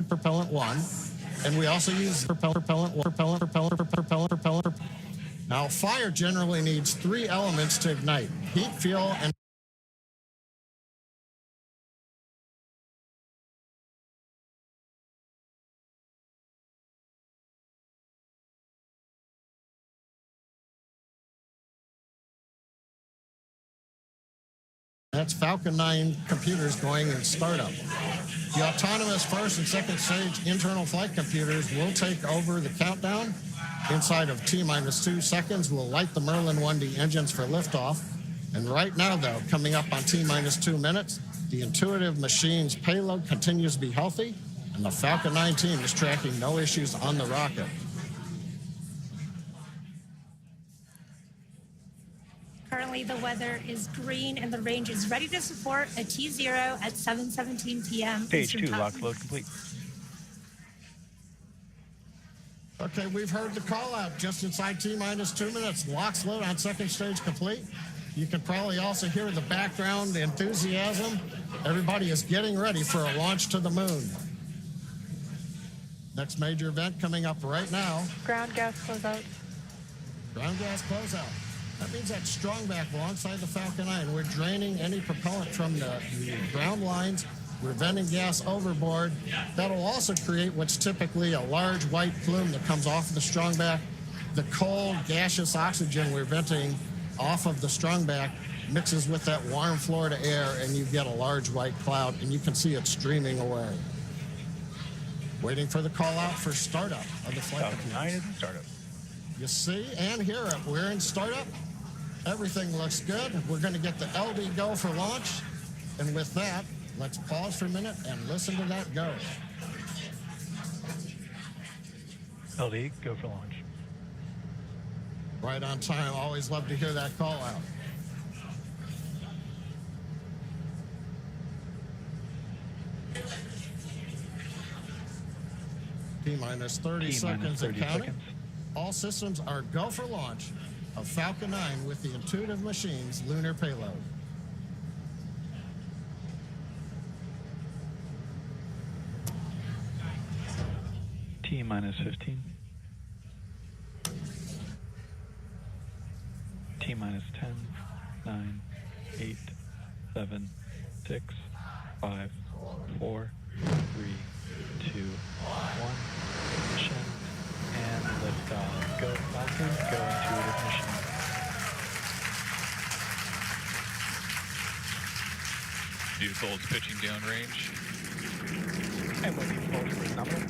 propellant 1, and we also use propellant. Now, fire generally needs 3 elements to ignite: heat, fuel, and that's Falcon 9 computers going in startup. The autonomous first and second stage internal flight computers will take over the countdown. Inside of T-minus 2 seconds, we'll light the Merlin 1D engines for liftoff. And right now, though, coming up on T-minus 2 minutes, the Intuitive Machines payload continues to be healthy, and the Falcon 9 team is tracking no issues on the rocket. Currently, the weather is green and the range is ready to support a T0 at 7:17 p.m. Stage 2, lock load complete. Okay, we've heard the call out just inside T-minus 2 minutes. Locks load on second stage complete. You can probably also hear the background enthusiasm. Everybody is getting ready for a launch to the moon. Next major event coming up right now. Ground gas closeout. Ground gas closeout. That means that strong back alongside the Falcon 9. We're draining any propellant from the ground lines. We're venting gas overboard. That'll also create what's typically a large white plume that comes off of the strong back. The cold, gaseous oxygen we're venting off of the strong back mixes with that warm Florida air, and you get a large white cloud, and you can see it streaming away. Waiting for the call out for startup of the flight. Falcon 9 is in startup. You see and hear it. We're in startup. Everything looks good. We're going to get the LD go for launch. And with that, let's pause for a minute and listen to that go. LD, go for launch. Right on time. Always love to hear that call out. T-minus 30 seconds and counting. All systems are go for launch of Falcon 9 with the Intuitive Machines lunar payload. T-minus 15. T-minus 10, 9, 8, 7, 6, 5, 4, 3, 2, 1. Ignition and liftoff. Go Falcon, go Intuitive Machine. Beautiful, it's pitching downrange. And waiting for nominal.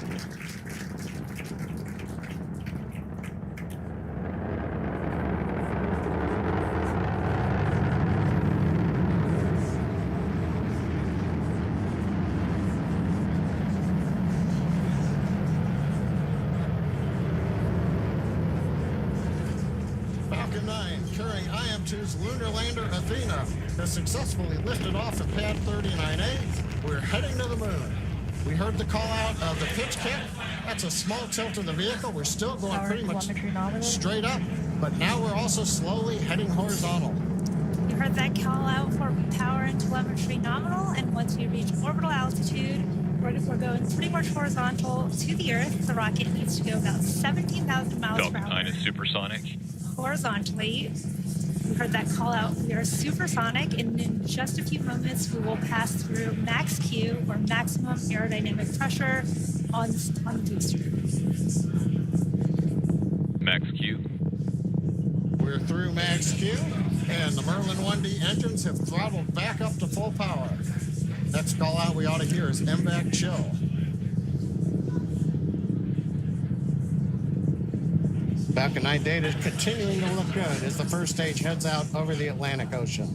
Falcon 9 carrying IM-2's lunar lander Athena has successfully lifted off at pad 39A. We're heading to the moon. We heard the call out of the pitch kick. That's a small tilt of the vehicle. We're still going pretty much straight up, but now we're also slowly heading horizontal. You heard that call out for power and telemetry nominal, and once we reach orbital altitude, we're going pretty much horizontal to the Earth. The rocket needs to go about 17,000 miles per hour. Falcon 9 is supersonic. Horizontally. We heard that call out. We are supersonic, and in just a few moments, we will pass through max Q, or maximum aerodynamic pressure, on the booster. Max Q. We're through max Q, and the Merlin 1D engines have throttled back up to full power. Next call out we ought to hear is MVAC chill. Falcon 9 data is continuing to look good as the first stage heads out over the Atlantic Ocean.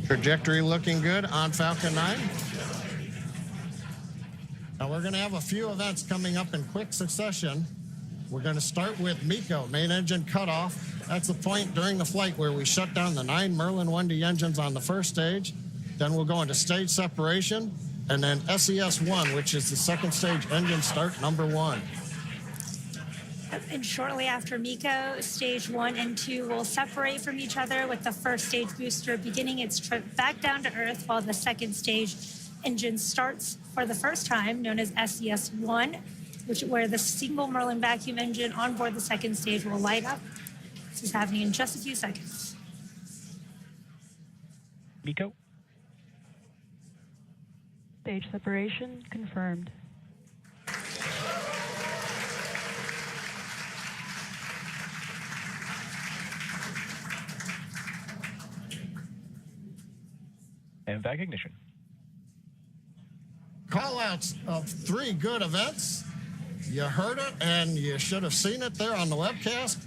Trajectory looking good on Falcon 9. Now we're going to have a few events coming up in quick succession. We're going to start with MECO, main engine cutoff. That's the point during the flight where we shut down the 9 Merlin 1D engines on the first stage. Then we'll go into stage separation, and then SES-1, which is the second stage engine start number 1. And shortly after MECO, stage 1 and 2 will separate from each other, with the first stage booster beginning its trip back down to Earth, while the second stage engine starts for the first time, known as SES-1, where the single Merlin vacuum engine on board the second stage will light up. This is happening in just a few seconds. MECO. Stage separation confirmed. And vac ignition. Callouts of 3 good events. You heard it, and you should have seen it there on the webcast.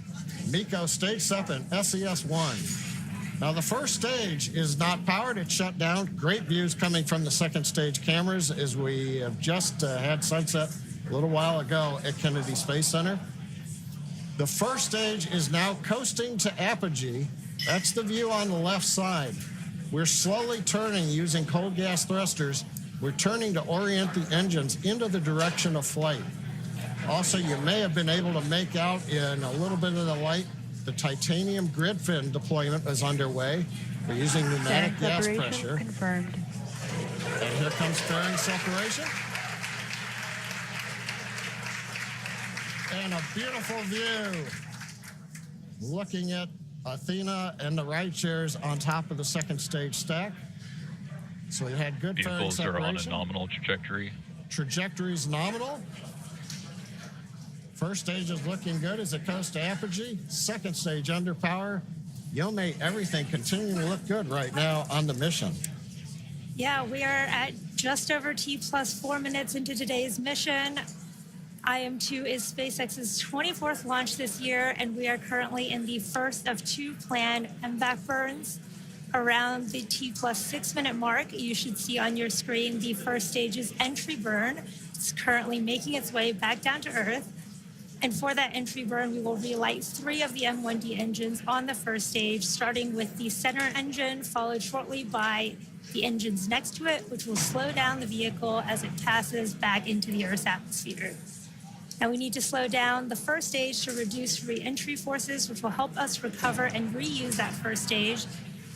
MECO Stage 7, SES-1. Now, the first stage is not powered. It's shut down. Great views coming from the second stage cameras, as we have just had sunset a little while ago at Kennedy Space Center. The first stage is now coasting to apogee. That's the view on the left side. We're slowly turning using cold gas thrusters. We're turning to orient the engines into the direction of flight. Also, you may have been able to make out in a little bit of the light, the titanium grid fin deployment is underway. We're using pneumatic gas pressure. Confirmed. And here comes fairing separation. And a beautiful view. Looking at Athena and the rideshares on top of the second stage stack. So we had good fairing Vehicles are on a separation. nominal trajectory. Trajectory's nominal. First stage is looking good as it coasts to apogee. Second stage under power. Yome, everything continuing to look good right now on the mission. Yeah, we are at just over T+4 minutes into today's mission. IM-2 is SpaceX's 24th launch this year, and we are currently in the first of 2 planned MVAC burns. Around the T+6 minute mark, you should see on your screen the first stage's entry burn. It's currently making its way back down to Earth. And for that entry burn, we will relight 3 of the M1D engines on the first stage, starting with the center engine, followed shortly by the engines next to it, which will slow down the vehicle as it passes back into the Earth's atmosphere. Now we need to slow down the first stage to reduce re-entry forces, which will help us recover and reuse that first stage.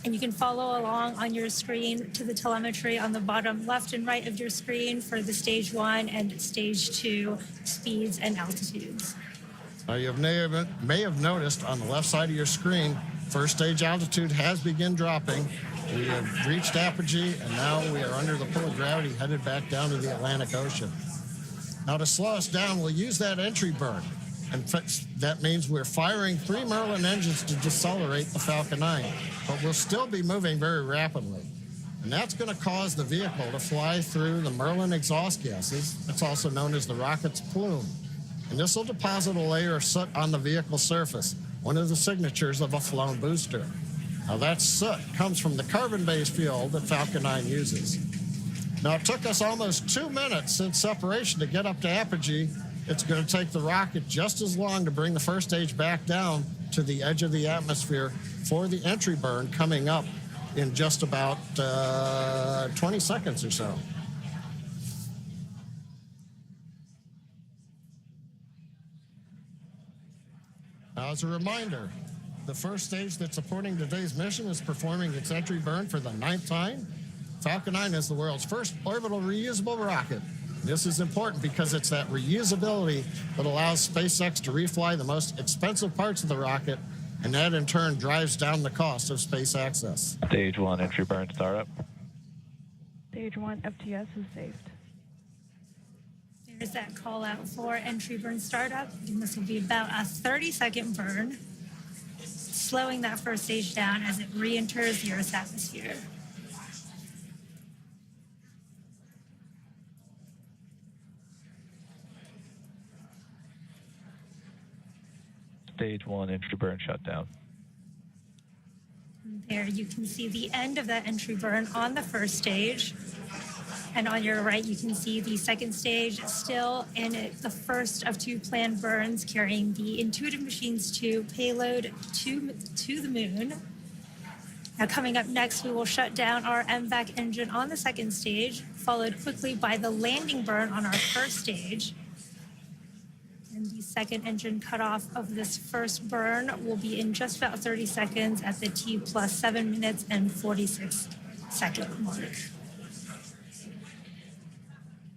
And you can follow along on your screen to the telemetry on the bottom left and right of your screen for the stage 1 and stage 2 speeds and altitudes. Now you may have noticed on the left side of your screen, first stage altitude has begun dropping. We have reached apogee, and now we are under the pull of gravity, headed back down to the Atlantic Ocean. Now to slow us down, we'll use that entry burn. And that means we're firing 3 Merlin engines to decelerate the Falcon 9, but we'll still be moving very rapidly. And that's going to cause the vehicle to fly through the Merlin exhaust gases. It's also known as the rocket's plume. And this will deposit a layer of soot on the vehicle surface, one of the signatures of a flown booster. Now that soot comes from the carbon-based fuel that Falcon 9 uses. Now it took us almost 2 minutes since separation to get up to apogee. It's going to take the rocket just as long to bring the first stage back down to the edge of the atmosphere for the entry burn coming up in just about 20 seconds or so. Now, as a reminder, the first stage that's supporting today's mission is performing its entry burn for the 9th time. Falcon 9 is the world's first orbital reusable rocket. This is important because it's that reusability that allows SpaceX to refly the most expensive parts of the rocket, and that in turn drives down the cost of space access. Stage 1 entry burn startup. Stage 1 FTS is saved. There's that call out for entry burn startup, and this will be about a 30-second burn, slowing that first stage down as it re-enters the Earth's atmosphere. Stage 1 entry burn shutdown. There you can see the end of that entry burn on the first stage. And on your right, you can see the second stage still in the first of 2 planned burns, carrying the Intuitive Machines-2 payload to the moon. Now, coming up next, we will shut down our MVAC engine on the second stage, followed quickly by the landing burn on our first stage. And the second engine cutoff of this first burn will be in just about 30 seconds at the T plus 7 minutes and 46 second mark.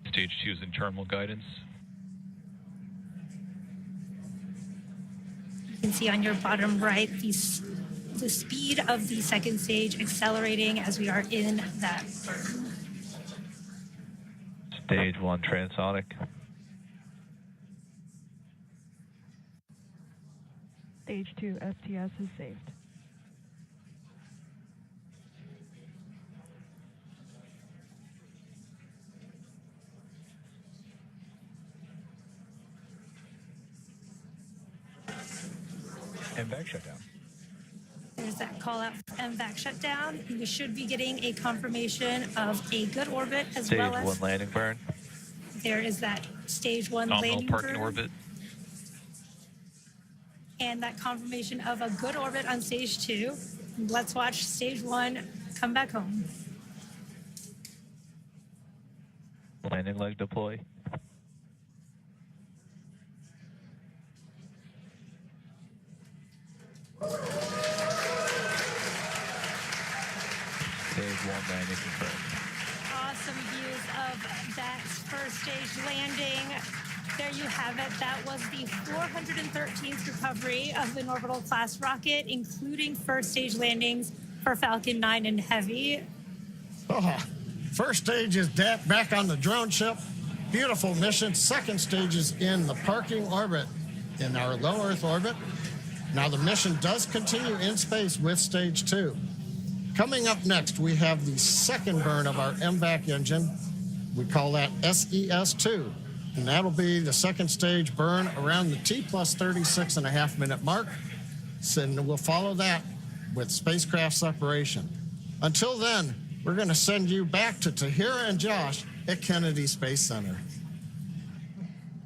Stage 2 is in terminal guidance. You can see on your bottom right the speed of the second stage accelerating as we are in that burn. Stage 1 transonic. Stage 2 STS is saved. And back shutdown. There's that call out for MVAC shutdown. We should be getting a confirmation of a good orbit as Stage well 1 as landing burn. there is that stage 1 Nominal landing parking burn. orbit. And that confirmation of a good orbit on stage 2. Let's watch stage 1 come back home. Landing leg deploy. Stage 1 landing confirmed. Awesome views of that first stage landing. There you have it. That was the 413th recovery of the orbital class rocket, including first stage landings for Falcon 9 and Heavy. Oh, first stage is back on the drone ship. Beautiful mission. Second stage is in the parking orbit in our low Earth orbit. Now the mission does continue in space with stage 2. Coming up next, we have the second burn of our MVAC engine. We call that SES2. And that'll be the second stage burn around the T plus 36.5 minute mark. And we'll follow that with spacecraft separation. Until then, we're going to send you back to Tahira and Josh at Kennedy Space Center.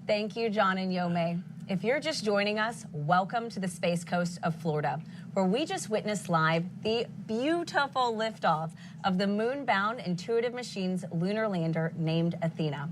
Thank you, John and Yome. If you're just joining us, welcome to the Space Coast of Florida, where we just witnessed live the beautiful liftoff of the moon-bound Intuitive Machines lunar lander named Athena.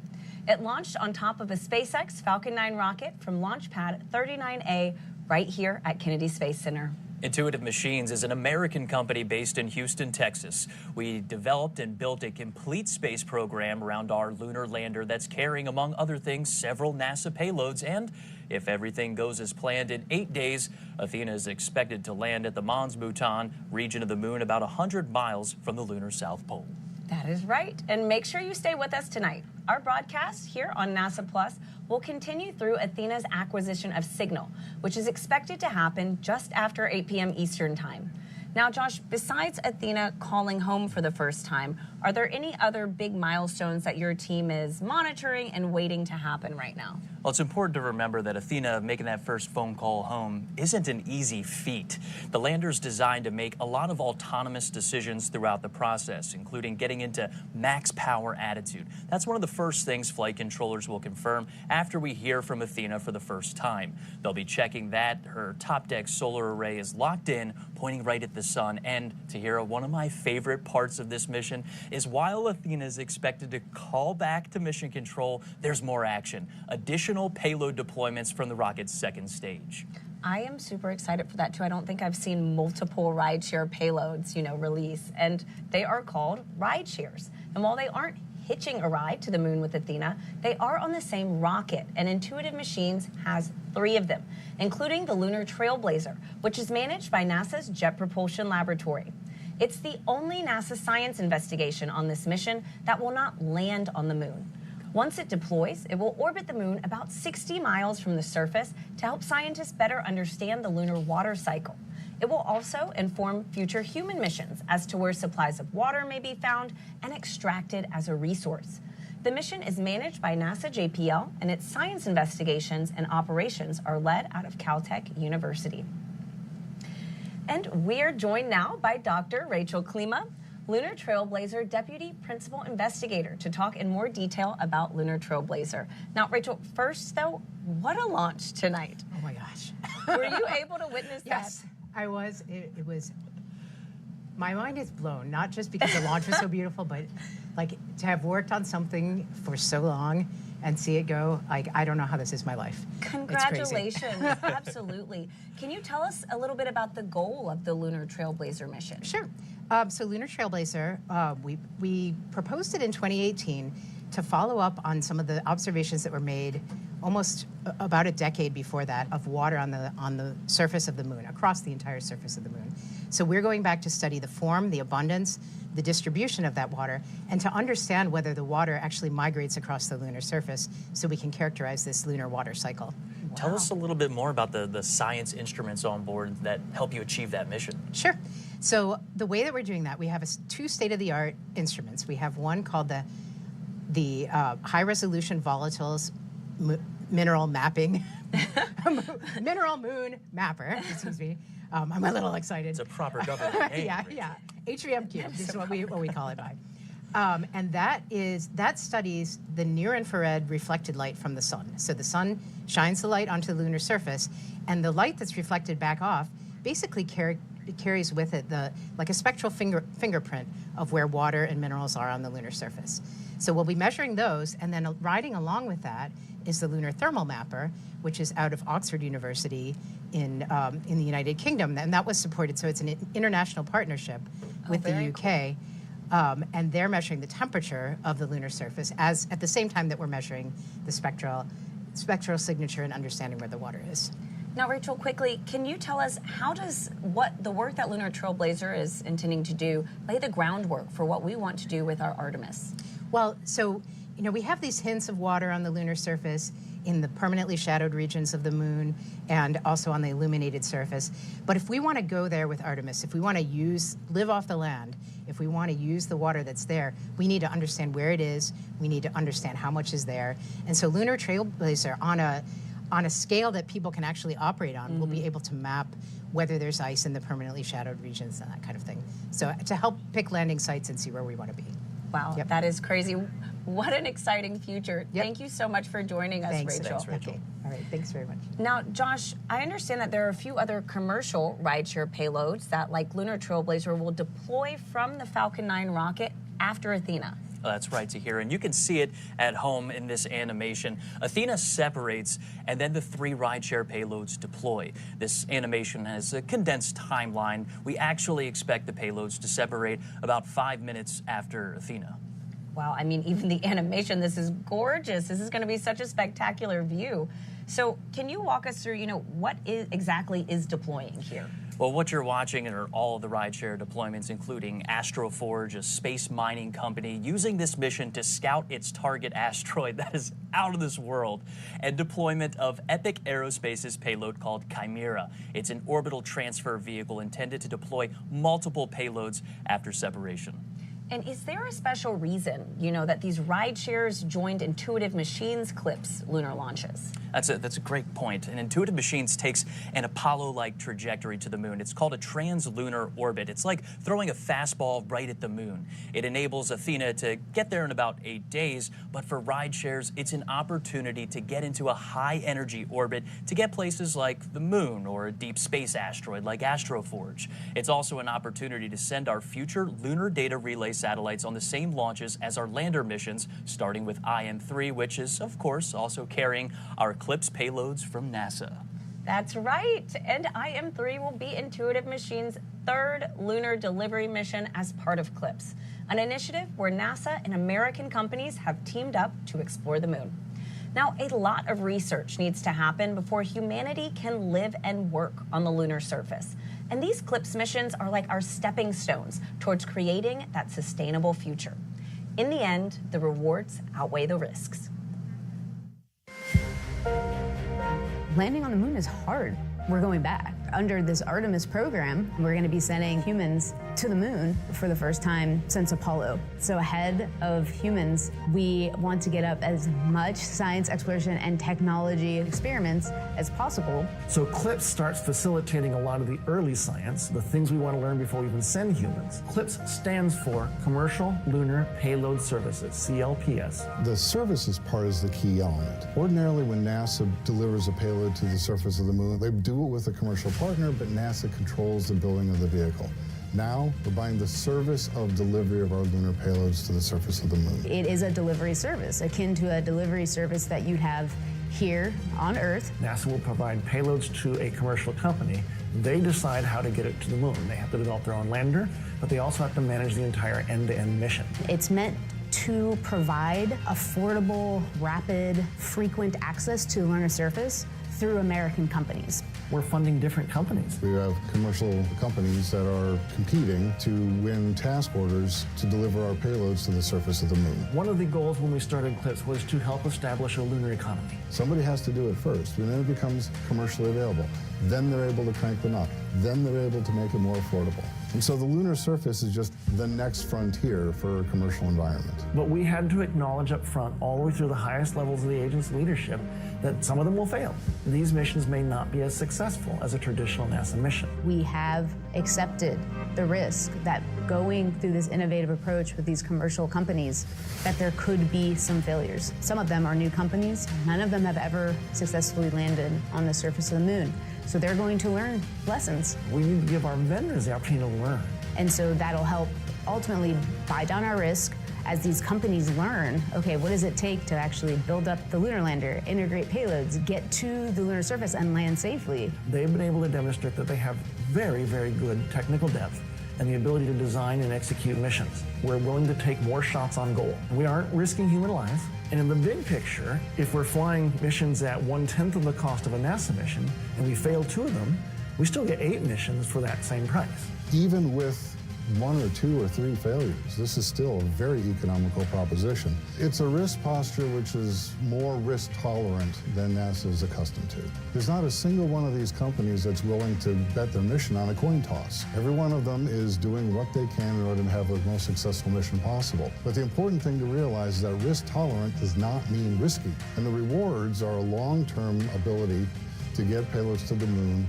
It launched on top of a SpaceX Falcon 9 rocket from Launch Pad 39A right here at Kennedy Space Center. Intuitive Machines is an American company based in Houston, Texas. We developed and built a complete space program around our lunar lander that's carrying, among other things, several NASA payloads. And if everything goes as planned, in 8 days, Athena is expected to land at the Mons Mouton region of the moon, about 100 miles from the lunar South Pole. That is right. And make sure you stay with us tonight. Our broadcast here on NASA Plus will continue through Athena's acquisition of signal, which is expected to happen just after 8 p.m. Eastern Time. Now, Josh, besides Athena calling home for the first time, are there any other big milestones that your team is monitoring and waiting to happen right now? Well, it's important to remember that Athena making that first phone call home isn't an easy feat. The lander's designed to make a lot of autonomous decisions throughout the process, including getting into max power attitude. That's one of the first things flight controllers will confirm after we hear from Athena for the first time. They'll be checking that her top deck solar array is locked in, pointing right at the sun. And Tahira, one of my favorite parts of this mission is while Athena is expected to call back to mission control, there's more action. Additional payload deployments from the rocket's second stage. I am super excited for that too. I don't think I've seen multiple rideshare payloads, release, and they are called rideshares. And while they aren't hitching a ride to the moon with Athena, they are on the same rocket, and Intuitive Machines has 3 of them, including the Lunar Trailblazer, which is managed by NASA's Jet Propulsion Laboratory. It's the only NASA science investigation on this mission that will not land on the moon. Once it deploys, it will orbit the moon about 60 miles from the surface to help scientists better understand the lunar water cycle. It will also inform future human missions as to where supplies of water may be found and extracted as a resource. The mission is managed by NASA JPL, and its science investigations and operations are led out of Caltech University. And we're joined now by Dr. Rachel Klima, Lunar Trailblazer Deputy Principal Investigator, to talk in more detail about Lunar Trailblazer. Now, Rachel, first though, what a launch tonight. Oh my gosh. Were you able to witness Yes, that? I was. It was, my mind is blown, not just because the launch was so beautiful, but like to have worked on something for so long and see it go. Like, I don't know how this is my life. It's crazy. Congratulations. Absolutely. Can you tell us a little bit about the goal of the Lunar Trailblazer mission? Sure. So Lunar Trailblazer, we proposed it in 2018 to follow up on some of the observations that were made almost about a decade before that of water on the surface of the moon, across the entire surface of the moon. So we're going back to study the form, the abundance, the distribution of that water, and to understand whether the water actually migrates across the lunar surface so we can characterize this lunar water cycle. Tell us a little bit more about the science instruments on board that help you achieve that mission. Sure. So the way that we're doing that, we have two state-of-the-art instruments. We have one called the high-resolution volatiles mineral mapping, mineral moon mapper, excuse me. I'm a little excited. It's a proper government name. Yeah. HVM cube is what we call it by. And that studies the near-infrared reflected light from the sun. So the sun shines the light onto the lunar surface, and the light that's reflected back off basically carries with it like a spectral fingerprint of where water and minerals are on the lunar surface. So we'll be measuring those, and then riding along with that is the Lunar Thermal Mapper, which is out of Oxford University in the United Kingdom, and that was supported. So it's an international partnership with the UK. Cool. And they're measuring the temperature of the lunar surface at the same time that we're measuring the spectral signature and understanding where the water is. Now, Rachel, quickly, can you tell us what the work that Lunar Trailblazer is intending to do lay the groundwork for what we want to do with our Artemis? Well, so, we have these hints of water on the lunar surface in the permanently shadowed regions of the moon and also on the illuminated surface. But if we want to go there with Artemis, if we want to live off the land, if we want to use the water that's there, we need to understand where it is. We need to understand how much is there. And so Lunar Trailblazer, on a scale that people can actually operate on, will be able to map whether there's ice in the permanently shadowed regions and that kind of thing. So to help pick landing sites and see where we want to be. Wow, Yep. That is crazy. What an exciting future. Yep. Thank you so much for joining us, Thanks. Rachel. Thanks, Rachel. Okay. All right. Thanks very much. Now, Josh, I understand that there are a few other commercial rideshare payloads that, like Lunar Trailblazer, will deploy from the Falcon 9 rocket after Athena. Oh, that's right, Tahira, and you can see it at home in this animation. Athena separates, and then the 3 rideshare payloads deploy. This animation has a condensed timeline. We actually expect the payloads to separate about 5 minutes after Athena. Wow, I mean, even the animation, this is gorgeous. This is going to be such a spectacular view. So can you walk us through, what exactly is deploying here? Well, what you're watching are all of the rideshare deployments, including Astroforge, a space mining company, using this mission to scout its target asteroid that is out of this world, and deployment of Epic Aerospace's payload called Chimera. It's an orbital transfer vehicle intended to deploy multiple payloads after separation. And is there a special reason, that these ride shares joined Intuitive Machines' CLIPS lunar launches? That's a great point. And Intuitive Machines takes an Apollo-like trajectory to the moon. It's called a translunar orbit. It's like throwing a fastball right at the moon. It enables Athena to get there in about 8 days, but for ride shares, it's an opportunity to get into a high-energy orbit to get places like the moon or a deep space asteroid like Astroforge. It's also an opportunity to send our future lunar data relay satellites on the same launches as our lander missions, starting with IM-3, which is, of course, also carrying our CLIPS payloads from NASA. That's right. And IM-3 will be Intuitive Machines' 3rd lunar delivery mission as part of CLIPS, an initiative where NASA and American companies have teamed up to explore the moon. Now, a lot of research needs to happen before humanity can live and work on the lunar surface. And these CLIPS missions are like our stepping stones towards creating that sustainable future. In the end, the rewards outweigh the risks. Landing on the moon is hard. We're going back. Under this Artemis program, we're going to be sending humans to the moon for the first time since Apollo. So ahead of humans, we want to get up as much science exploration and technology experiments as possible. So CLIPS starts facilitating a lot of the early science, the things we want to learn before we even send humans. CLIPS stands for Commercial Lunar Payload Services, CLPS. The services part is the key element. Ordinarily, when NASA delivers a payload to the surface of the moon, they do it with a commercial partner, but NASA controls the building of the vehicle. Now, we're buying the service of delivery of our lunar payloads to the surface of the moon. It is a delivery service, akin to a delivery service that you'd have here on Earth. NASA will provide payloads to a commercial company. They decide how to get it to the moon. They have to develop their own lander, but they also have to manage the entire end-to-end mission. It's meant to provide affordable, rapid, frequent access to the lunar surface through American companies. We're funding different companies. We have commercial companies that are competing to win task orders to deliver our payloads to the surface of the moon. One of the goals when we started CLIPS was to help establish a lunar economy. Somebody has to do it first, and then it becomes commercially available. Then they're able to crank them up. Then they're able to make it more affordable. And so the lunar surface is just the next frontier for a commercial environment. But we had to acknowledge up front, all the way through the highest levels of the agency's leadership, that some of them will fail. These missions may not be as successful as a traditional NASA mission. We have accepted the risk that going through this innovative approach with these commercial companies, that there could be some failures. Some of them are new companies. None of them have ever successfully landed on the surface of the moon. So they're going to learn lessons. We need to give our vendors the opportunity to learn. And so that'll help ultimately buy down our risk as these companies learn, okay, what does it take to actually build up the lunar lander, integrate payloads, get to the lunar surface and land safely. They've been able to demonstrate that they have very, very good technical depth and the ability to design and execute missions. We're willing to take more shots on goal. We aren't risking human life. And in the big picture, if we're flying missions at 1/10 of the cost of a NASA mission and we fail 2 of them, we still get 8 missions for that same price. Even with 1 or 2 or 3 failures, this is still a very economical proposition. It's a risk posture which is more risk tolerant than NASA is accustomed to. There's not a single one of these companies that's willing to bet their mission on a coin toss. Every one of them is doing what they can in order to have the most successful mission possible. But the important thing to realize is that risk tolerant does not mean risky. And the rewards are a long-term ability to get payloads to the moon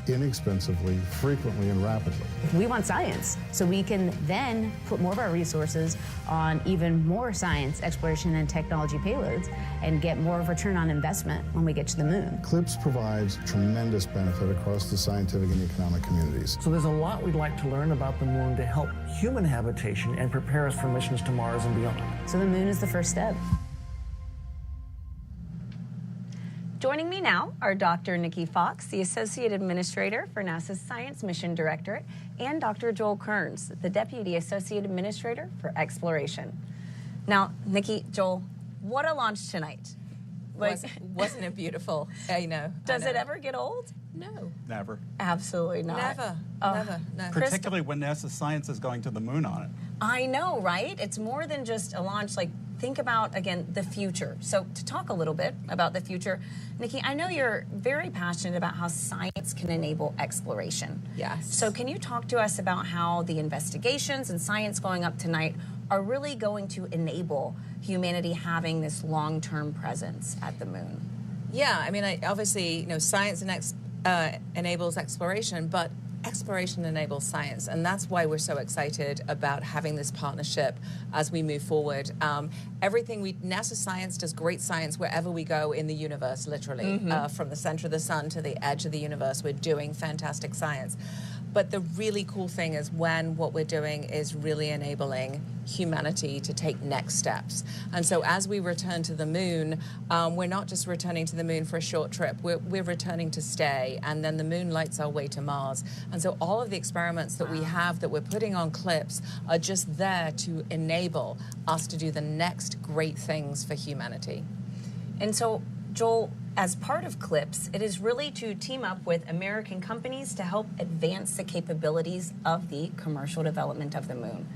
inexpensively, frequently, and rapidly. We want science, so we can then put more of our resources on even more science, exploration, and technology payloads and get more of a return on investment when we get to the moon. CLIPS provides tremendous benefit across the scientific and economic communities. So there's a lot we'd like to learn about the moon to help human habitation and prepare us for missions to Mars and beyond. So the moon is the first step. Joining me now are Dr. Nikki Fox, the Associate Administrator for NASA's Science Mission Directorate, and Dr. Joel Kearns, the Deputy Associate Administrator for Exploration. Now, Nikki, Joel, what a launch tonight. Wasn't it beautiful? I know. Does it ever get old? No. Never. Absolutely not. Never. Never. No. Particularly when NASA science is going to the moon on it. I know, right? It's more than just a launch. Like, think about, again, the future. So to talk a little bit about the future, Nikki, I know you're very passionate about how science can enable exploration. Yes. So can you talk to us about how the investigations and science going up tonight are really going to enable humanity having this long-term presence at the moon? Yeah, I mean, obviously, science enables exploration, but exploration enables science, and that's why we're so excited about having this partnership as we move forward. NASA science does great science wherever we go in the universe, literally. From the center of the sun to the edge of the universe, we're doing fantastic science. But the really cool thing is when what we're doing is really enabling humanity to take next steps. And so as we return to the moon, we're not just returning to the moon for a short trip, we're returning to stay, and then the moon lights our way to Mars. And so all of the experiments that we have that we're putting on CLIPS are just there to enable us to do the next great things for humanity. And so, Joel, as part of CLIPS, it is really to team up with American companies to help advance the capabilities of the commercial development of the moon.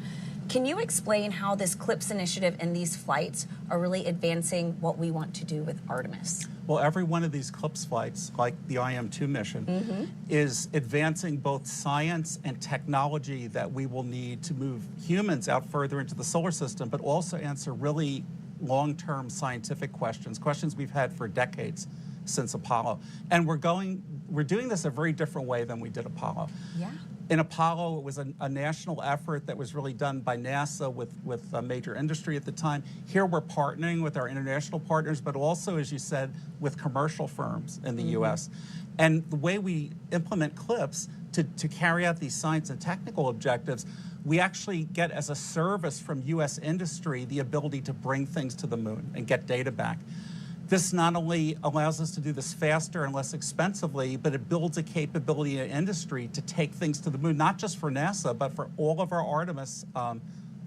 Can you explain how this CLIPS initiative and these flights are really advancing what we want to do with Artemis? Well, every one of these CLIPS flights, like the IM-2 mission, is advancing both science and technology that we will need to move humans out further into the solar system, but also answer really long-term scientific questions we've had for decades since Apollo. And we're doing this a very different way than we did Apollo. Yeah. In Apollo, it was a national effort that was really done by NASA with a major industry at the time. Here we're partnering with our international partners, but also, as you said, with commercial firms in the U.S. And the way we implement CLIPS to carry out these science and technical objectives, we actually get as a service from U.S. industry the ability to bring things to the moon and get data back. This not only allows us to do this faster and less expensively, but it builds a capability in industry to take things to the moon, not just for NASA, but for all of our Artemis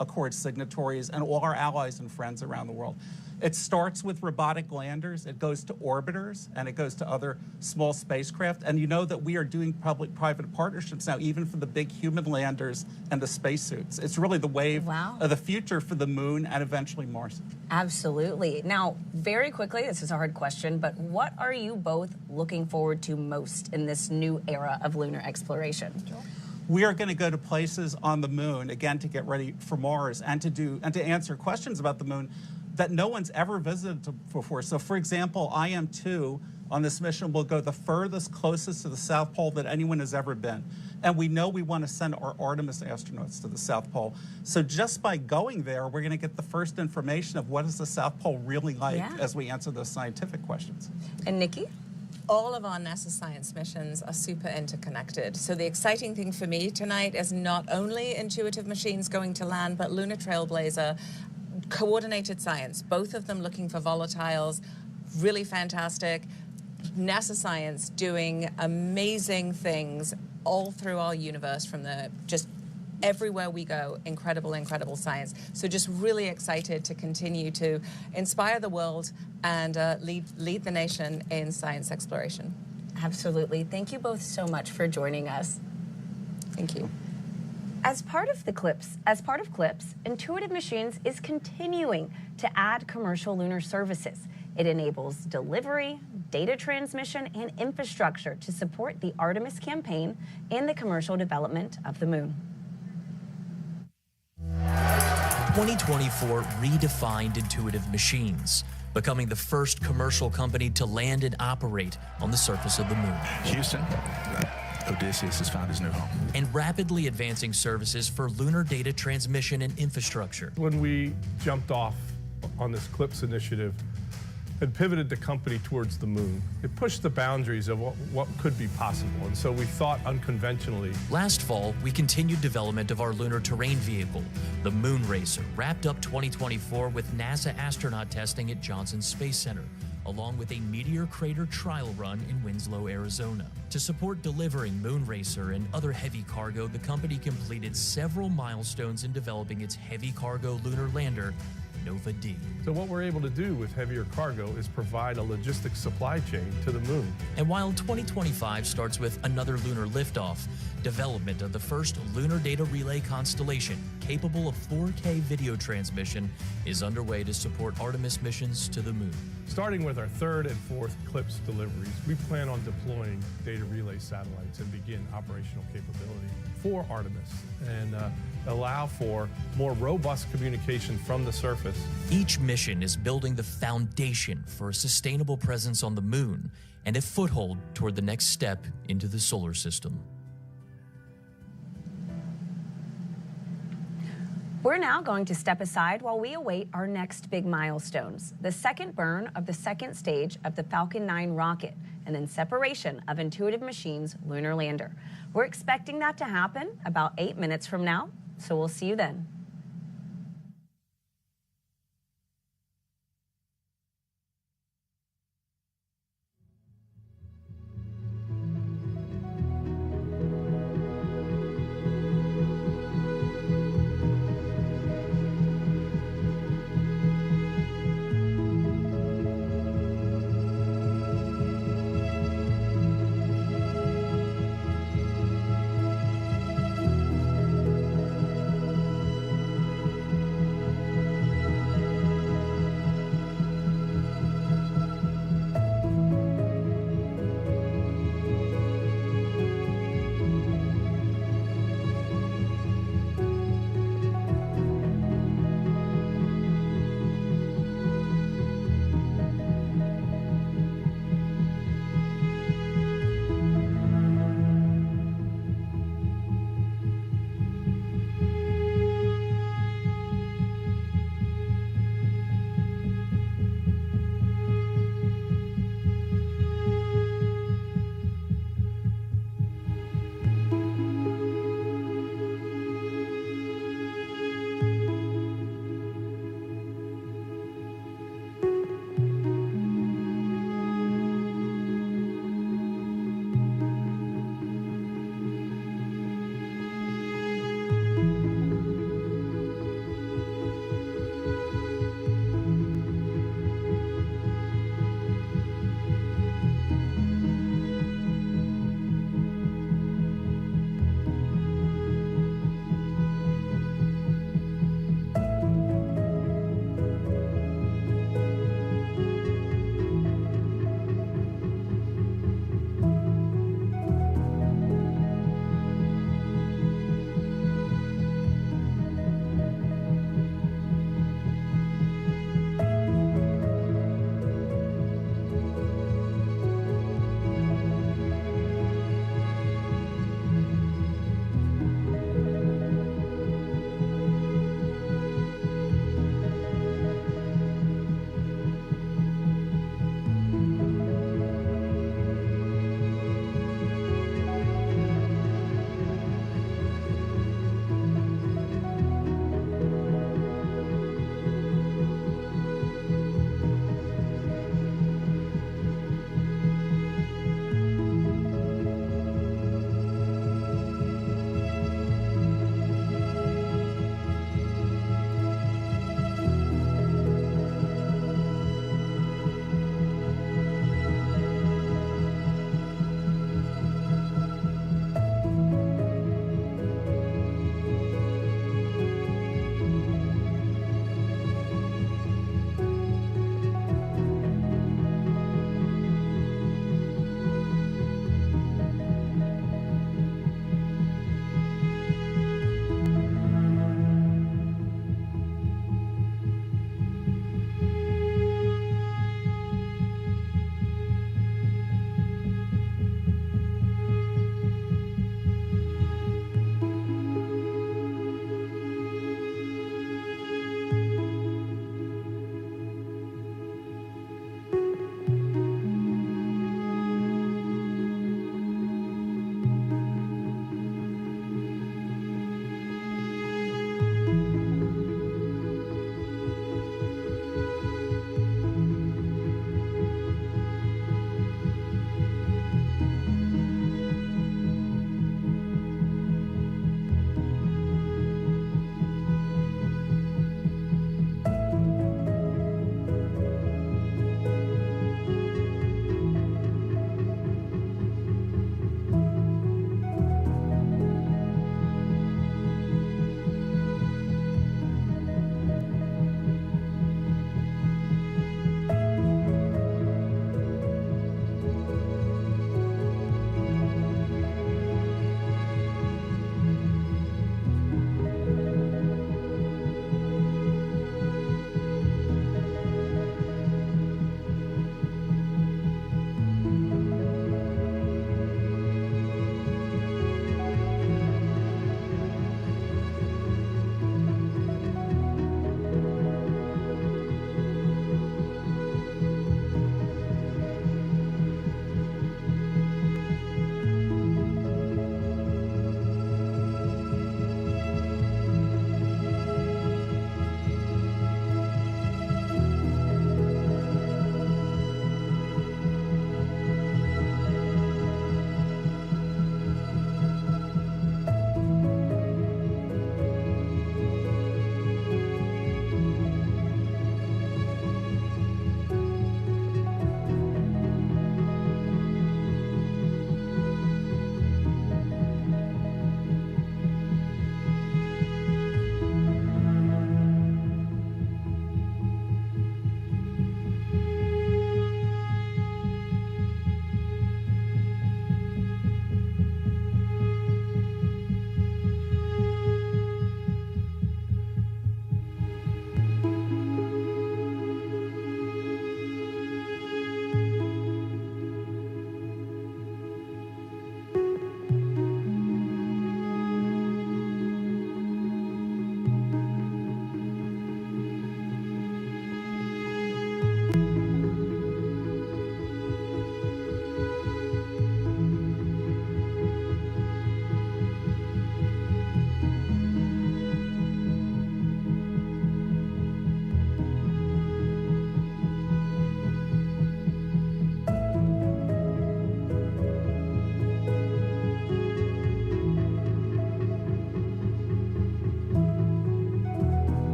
Accord signatories and all our allies and friends around the world. It starts with robotic landers, it goes to orbiters, and it goes to other small spacecraft. And you know that we are doing public-private partnerships now, even for the big human landers and the spacesuits. It's really the wave of the future for the moon and eventually Mars. Absolutely. Now, very quickly, this is a hard question, but what are you both looking forward to most in this new era of lunar exploration? We are going to go to places on the moon, again, to get ready for Mars and to answer questions about the moon that no one's ever visited before. So, for example, IM-2 on this mission will go the furthest, closest to the South Pole that anyone has ever been. And we know we want to send our Artemis astronauts to the South Pole. So just by going there, we're going to get the first information of what is the South Pole really like as we answer those scientific questions. And Nikki? All of our NASA science missions are super interconnected. So the exciting thing for me tonight is not only Intuitive Machines going to land, but Lunar Trailblazer, coordinated science, both of them looking for volatiles, really fantastic. NASA science doing amazing things all through our universe from the just everywhere we go, incredible, incredible science. So just really excited to continue to inspire the world and lead the nation in science exploration. Absolutely. Thank you both so much for joining us. Thank you. As part of CLIPS, Intuitive Machines is continuing to add commercial lunar services. It enables delivery, data transmission, and infrastructure to support the Artemis campaign and the commercial development of the moon. 2024 redefined Intuitive Machines, becoming the first commercial company to land and operate on the surface of the moon. Houston, Odysseus has found his new home. And rapidly advancing services for lunar data transmission and infrastructure. When we jumped off on this CLIPS initiative and pivoted the company towards the moon, it pushed the boundaries of what could be possible. And so we thought unconventionally. Last fall, we continued development of our lunar terrain vehicle, the Moon Racer, wrapped up 2024 with NASA astronaut testing at Johnson Space Center, along with a meteor crater trial run in Winslow, Arizona. To support delivering Moon Racer and other heavy cargo, the company completed several milestones in developing its heavy cargo lunar lander, Nova D. So what we're able to do with heavier cargo is provide a logistics supply chain to the moon. And while 2025 starts with another lunar liftoff, development of the first lunar data relay constellation capable of 4K video transmission is underway to support Artemis missions to the moon. Starting with our third and fourth CLIPS deliveries, we plan on deploying data relay satellites and begin operational capability for Artemis and allow for more robust communication from the surface. Each mission is building the foundation for a sustainable presence on the moon and a foothold toward the next step into the solar system. We're now going to step aside while we await our next big milestones, the second burn of the second stage of the Falcon 9 rocket, and then separation of Intuitive Machines' lunar lander. We're expecting that to happen about 8 minutes from now, so we'll see you then.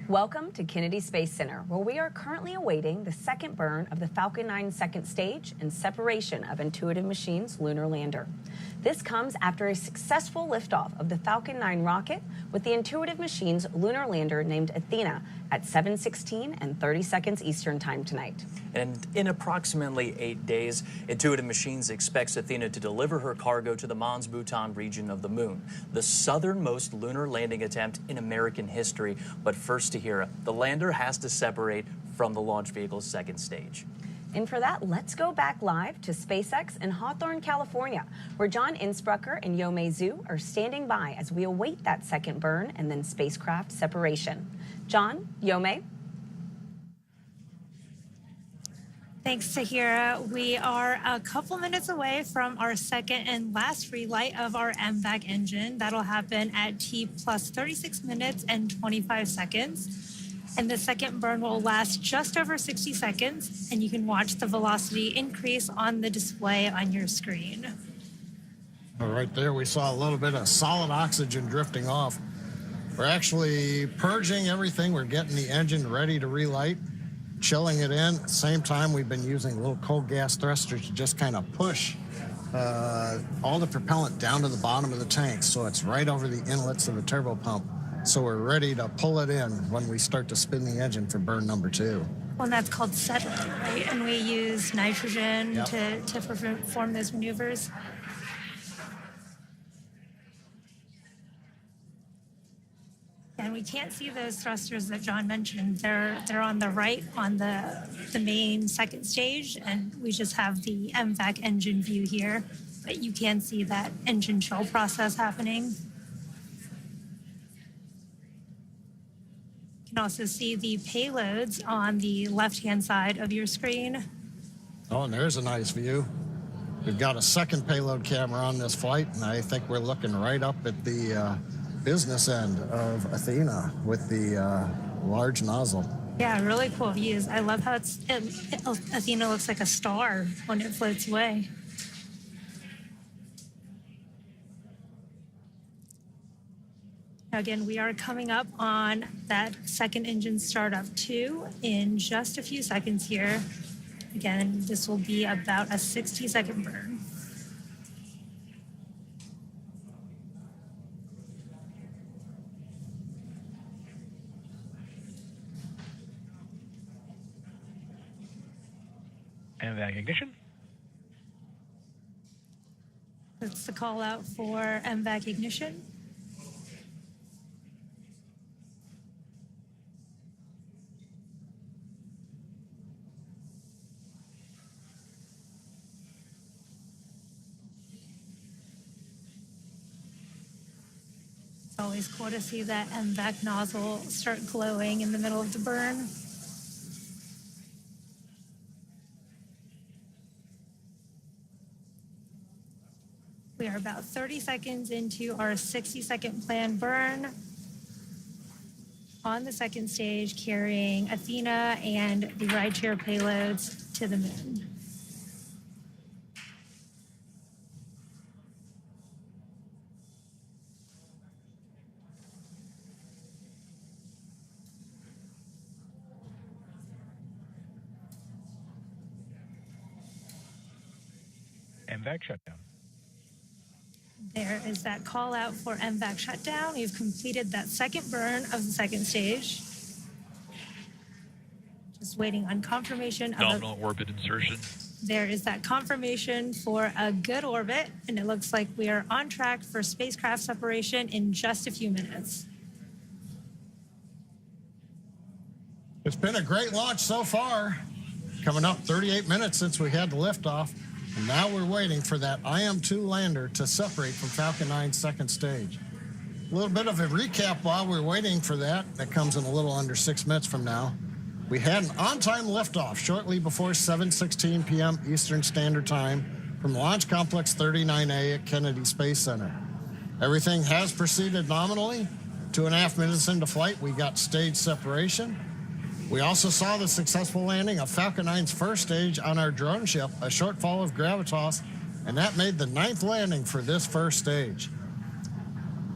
Welcome to Kennedy Space Center, where we are currently awaiting the second burn of the Falcon 9 second stage and separation of Intuitive Machines' lunar lander. This comes after a successful liftoff of the Falcon 9 rocket with the Intuitive Machines lunar lander named Athena at 7:16 and 30 seconds Eastern Time tonight. And in approximately 8 days, Intuitive Machines expects Athena to deliver her cargo to the Mons Mouton region of the moon, the southernmost lunar landing attempt in American history. But first to hear, the lander has to separate from the launch vehicle's second stage. And for that, let's go back live to SpaceX in Hawthorne, California, where John Innsbrucker and Yomei Zhu are standing by as we await that second burn and then spacecraft separation. John, Yomei? Thanks, Tahira. We are a couple minutes away from our second and last relight of our MVAC engine. That'll happen at T plus 36 minutes and 25 seconds. And the second burn will last just over 60 seconds, and you can watch the velocity increase on the display on your screen. Right there, we saw a little bit of solid oxygen drifting off. We're actually purging everything. We're getting the engine ready to relight, chilling it in. At the same time, we've been using little cold gas thrusters to just kind of push all the propellant down to the bottom of the tank, so it's right over the inlets of the turbo pump. So we're ready to pull it in when we start to spin the engine for burn number 2. Well, and that's called settling, right? And we use nitrogen to perform those maneuvers. And we can't see those thrusters that John mentioned. They're on the right on the main second stage, and we just have the MVAC engine view here. But you can see that engine chill process happening. You can also see the payloads on the left-hand side of your screen. Oh, and there's a nice view. We've got a second payload camera on this flight, and I think we're looking right up at the business end of Athena with the large nozzle. Yeah, really cool views. I love how Athena looks like a star when it floats away. Again, we are coming up on that second engine startup 2 in just a few seconds here. Again, this will be about a 60-second burn. MVAC ignition. That's the call out for MVAC ignition. It's always cool to see that MVAC nozzle start glowing in the middle of the burn. We are about 30 seconds into our 60-second planned burn on the second stage, carrying Athena and the rideshare payloads to the moon. MVAC shutdown. There is that call out for MVAC shutdown. We've completed that second burn of the second stage. Just waiting on confirmation of Nominal orbit insertion. There is that confirmation for a good orbit, and it looks like we are on track for spacecraft separation in just a few minutes. It's been a great launch so far. Coming up 38 minutes since we had the liftoff. And now we're waiting for that IM-2 lander to separate from Falcon 9's second stage. A little bit of a recap while we're waiting for that. That comes in a little under 6 minutes from now. We had an on-time liftoff shortly before 7:16 p.m. Eastern Standard Time from Launch Complex 39A at Kennedy Space Center. Everything has proceeded nominally. 2.5 minutes into flight, we got stage separation. We also saw the successful landing of Falcon 9's first stage on our drone ship, a short fall of gravitas, and that made the 9th landing for this first stage.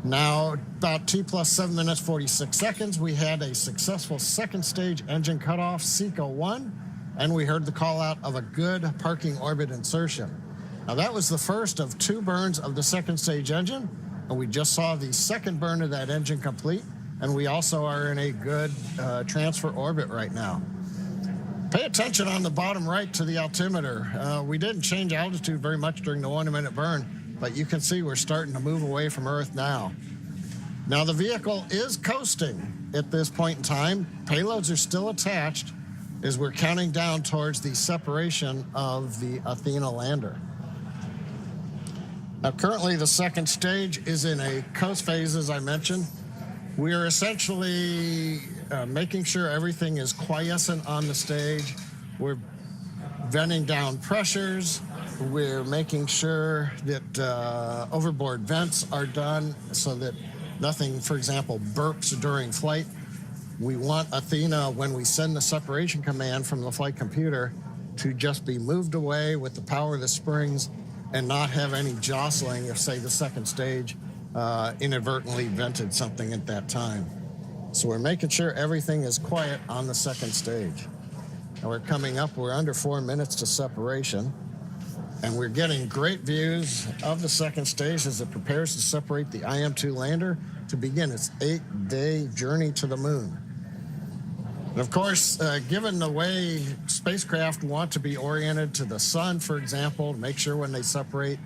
Now, about T plus 7 minutes, 46 seconds, we had a successful second stage engine cutoff, SECO 1, and we heard the call out of a good parking orbit insertion. Now, that was the first of 2 burns of the second stage engine, and we just saw the second burn of that engine complete, and we also are in a good transfer orbit right now. Pay attention on the bottom right to the altimeter. We didn't change altitude very much during the 1-minute burn, but you can see we're starting to move away from Earth now. Now, the vehicle is coasting at this point in time. Payloads are still attached as we're counting down towards the separation of the Athena lander. Now, currently, the second stage is in a coast phase, as I mentioned. We are essentially making sure everything is quiescent on the stage. We're venting down pressures. We're making sure that overboard vents are done so that nothing, for example, burps during flight. We want Athena, when we send the separation command from the flight computer, to just be moved away with the power of the springs and not have any jostling if, say, the second stage inadvertently vented something at that time. So we're making sure everything is quiet on the second stage. Now we're coming up, we're under 4 minutes to separation, and we're getting great views of the second stage as it prepares to separate the IM-2 lander to begin its 8-day journey to the moon. And of course, given the way spacecraft want to be oriented to the sun, for example, to make sure when they separate,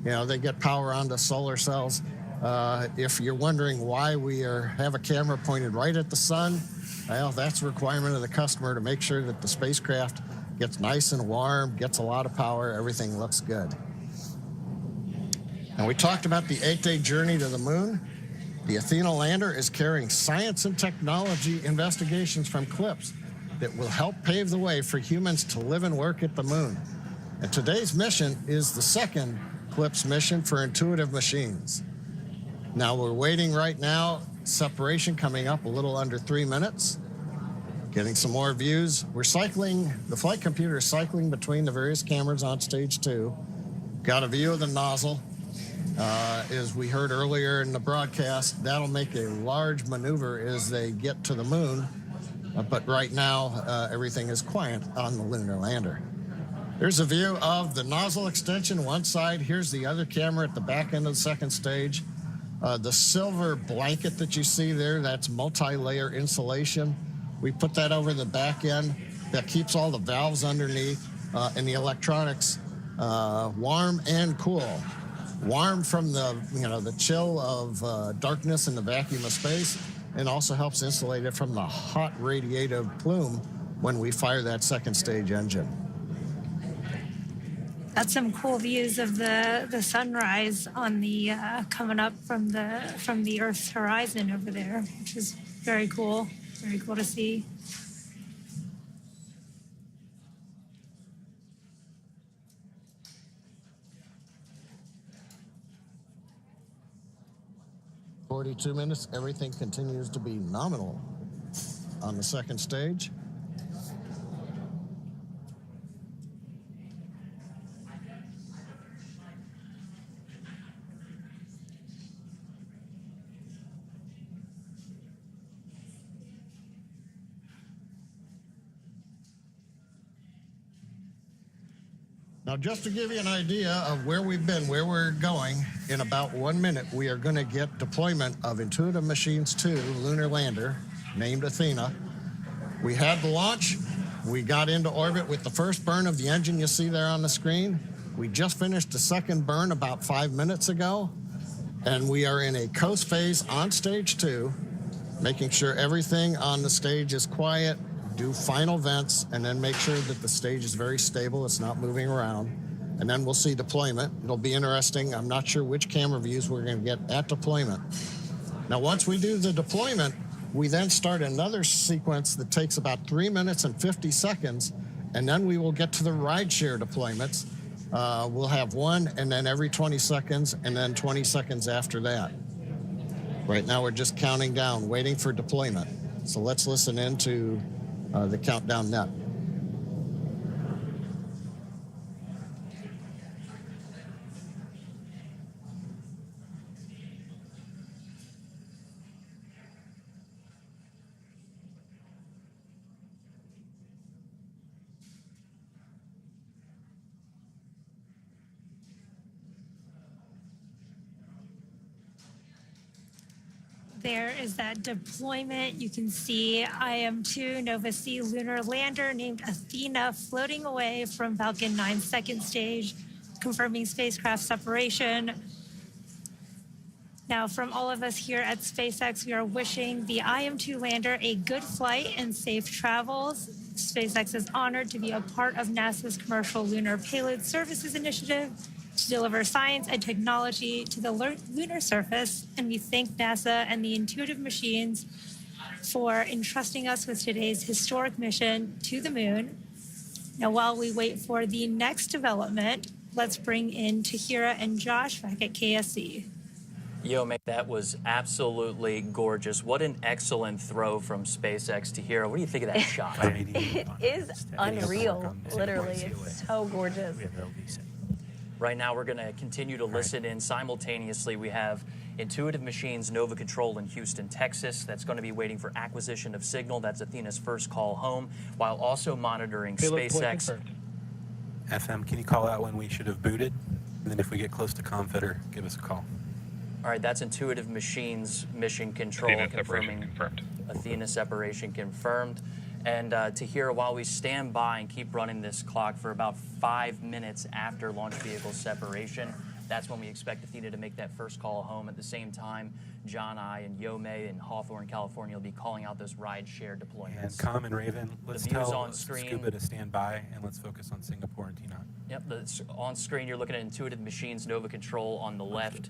they get power onto solar cells. If you're wondering why we have a camera pointed right at the sun, well, that's a requirement of the customer to make sure that the spacecraft gets nice and warm, gets a lot of power, everything looks good. And we talked about the 8-day journey to the moon. The Athena lander is carrying science and technology investigations from CLIPS that will help pave the way for humans to live and work at the moon. And today's mission is the second CLIPS mission for Intuitive Machines. Now we're waiting right now, separation coming up a little under 3 minutes. Getting some more views. We're cycling, the flight computer is cycling between the various cameras on stage 2. Got a view of the nozzle. As we heard earlier in the broadcast, that'll make a large maneuver as they get to the moon. But right now, everything is quiet on the lunar lander. There's a view of the nozzle extension one side. Here's the other camera at the back end of the second stage. The silver blanket that you see there, that's multi-layer insulation. We put that over the back end. That keeps all the valves underneath and the electronics warm and cool. Warm from the chill of darkness and the vacuum of space, and also helps insulate it from the hot radiative plume when we fire that second stage engine. That's some cool views of the sunrise on the coming up from the Earth's horizon over there, which is very cool. Very cool to see. "42 minutes, everything continues to be nominal on the second stage. Now, just to give you an idea of where we've been, where we're going, in about 1 minute, we are going to get deployment of Intuitive Machines-2 lunar lander, named Athena. We had the launch. We got into orbit with the first burn of the engine you see there on the screen. We just finished the second burn about 5 minutes ago, and we are in a coast phase on stage 2, making sure everything on the stage is quiet, do final vents, and then make sure that the stage is very stable, it's not moving around, and then we'll see deployment. It'll be interesting. I'm not sure which camera views we're going to get at deployment. Now, once we do the deployment, we then start another sequence that takes about 3 minutes and 50 seconds, and then we will get to the rideshare deployments. We'll have one, and then every 20 seconds, and then 20 seconds after that. Right now, we're just counting down, waiting for deployment. So let's listen into the countdown net. there is that deployment. You can see IM-2 Nova C lunar lander named Athena floating away from Falcon 9's second stage, confirming spacecraft separation. Now, from all of us here at SpaceX, we are wishing the IM-2 lander a good flight and safe travels. SpaceX is honored to be a part of NASA's Commercial Lunar Payload Services Initiative to deliver science and technology to the lunar surface, and we thank NASA and the Intuitive Machines for entrusting us with today's historic mission to the moon. Now, while we wait for the next development, let's bring in Tahira and Josh back at KSC. Yo, mate, that was absolutely gorgeous. What an excellent throw from SpaceX. Tahira, what do you think of that shot? It is unreal, literally. It's so gorgeous. Right now, we're going to continue to listen in. Simultaneously, we have Intuitive Machines Nova Control in Houston, Texas. That's going to be waiting for acquisition of signal. That's Athena's first call home, while also monitoring SpaceX. FM, can you call out when we should have booted? And then if we get close to Confeder, give us a call. All right, that's Intuitive Machines Mission Control Athena confirming separation confirmed. Athena separation confirmed. And Tahira, while we stand by and keep running this clock for about 5 minutes after launch vehicle separation, that's when we expect Athena to make that first call home. At the same time, John, I, and Yomei in Hawthorne, California will be calling out those rideshare deployments. And Com and Raven, let's The views tell on screen. Scuba to stand by, and let's focus on Singapore and T-Knot. Yep, on screen you're looking at Intuitive Machines Nova Control on the left,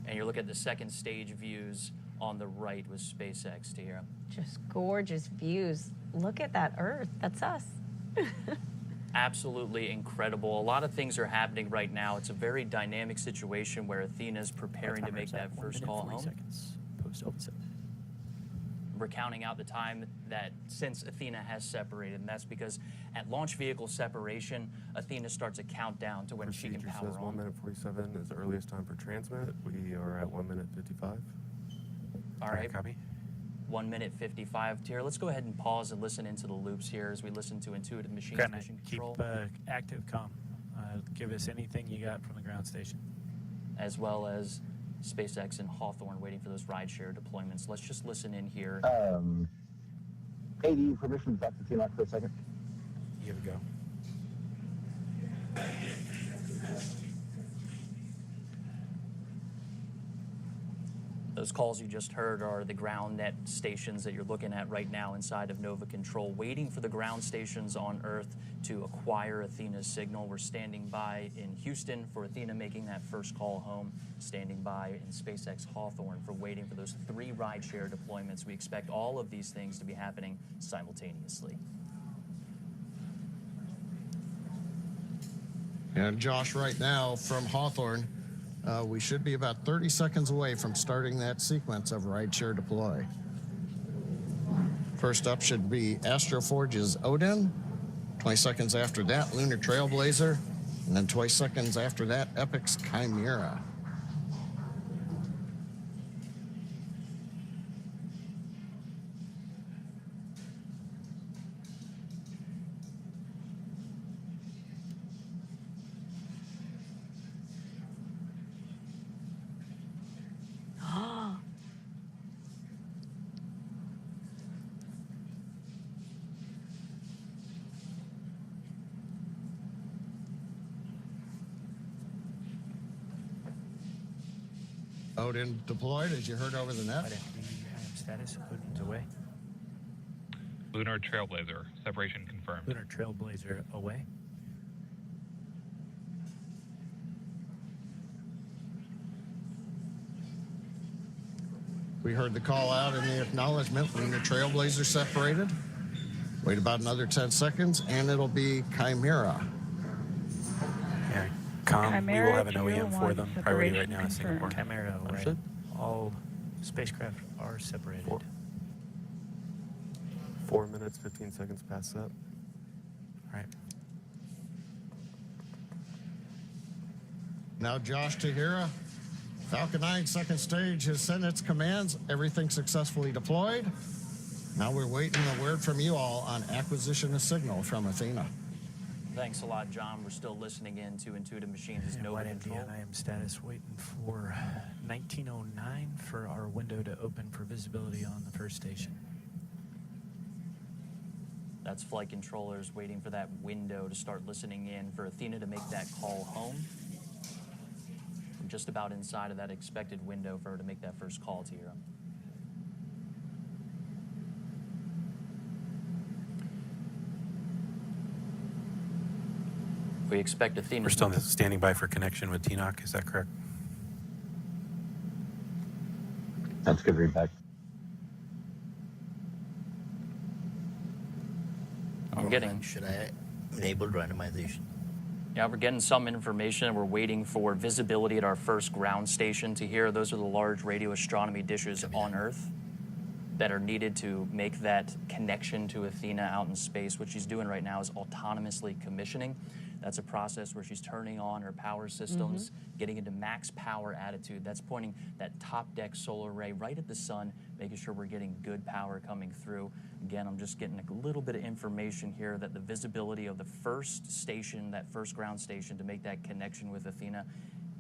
and you're looking at the second stage views on the right with SpaceX, Tahira. Just gorgeous views. Look at that Earth. That's us. Absolutely incredible. A lot of things are happening right now. It's a very dynamic situation where Athena's preparing to make that first call home. We're counting out the time that since Athena has separated, and that's because at launch vehicle separation, Athena starts a countdown to when she can power says on. 1 minute 47 is the earliest time for transmit. We are at 1 minute 55. All right. Copy. 1 minute 55. Tahira, let's go ahead and pause and listen into the loops here as we listen to Intuitive Machines Granted, Mission keep Control. active comm. Give us anything you got from the ground station. As well as SpaceX and Hawthorne waiting for those rideshare deployments. Let's just listen in here. AD permission back to T-Knot for a second. Here we go. Those calls you just heard are the ground net stations that you're looking at right now inside of Nova Control, waiting for the ground stations on Earth to acquire Athena's signal. We're standing by in Houston for Athena making that first call home, standing by in SpaceX Hawthorne for waiting for those 3 rideshare deployments. We expect all of these things to be happening simultaneously. And Josh, right now from Hawthorne, we should be about 30 seconds away from starting that sequence of rideshare deploy. First up should be Astroforge's Odin. 20 seconds after that, Lunar Trailblazer. And then 20 seconds after that, Epic's Chimera. Odin deployed, as you heard over the net. Status, Odin's away. Lunar Trailblazer, separation confirmed. Lunar Trailblazer away. We heard the call out in the acknowledgement. Lunar Trailblazer separated. Wait about another 10 seconds, and it'll be Chimera. Yeah, Com, we will have an OEM for them. Priority right now is confirmed. Singapore. Chimera away. Understood. All spacecraft are separated. 4 minutes 15 seconds past that. All right. Now Josh Tahira. Falcon 9 second stage has sent its commands. Everything successfully deployed. Now we're waiting a word from you all on acquisition of signal from Athena. Thanks a lot, John. We're still listening in to Intuitive Machines' And Nova White Control. Indiana, I am status waiting for 1909 for our window to open for visibility on the first station. That's flight controllers waiting for that window to start listening in for Athena to make that call home. We're just about inside of that expected window for her to make that first call to you. We expect Athena. We're still standing by for connection with TNOC, is that correct? That's good readback. I'm getting. Should I enable randomization? Yeah, we're getting some information. We're waiting for visibility at our first ground station to hear. Those are the large radio astronomy dishes on Earth that are needed to make that connection to Athena out in space. What she's doing right now is autonomously commissioning. That's a process where she's turning on her power systems, getting into max power attitude. That's pointing that top deck solar array right at the sun, making sure we're getting good power coming through. Again, I'm just getting a little bit of information here that the visibility of the first station, that first ground station, to make that connection with Athena,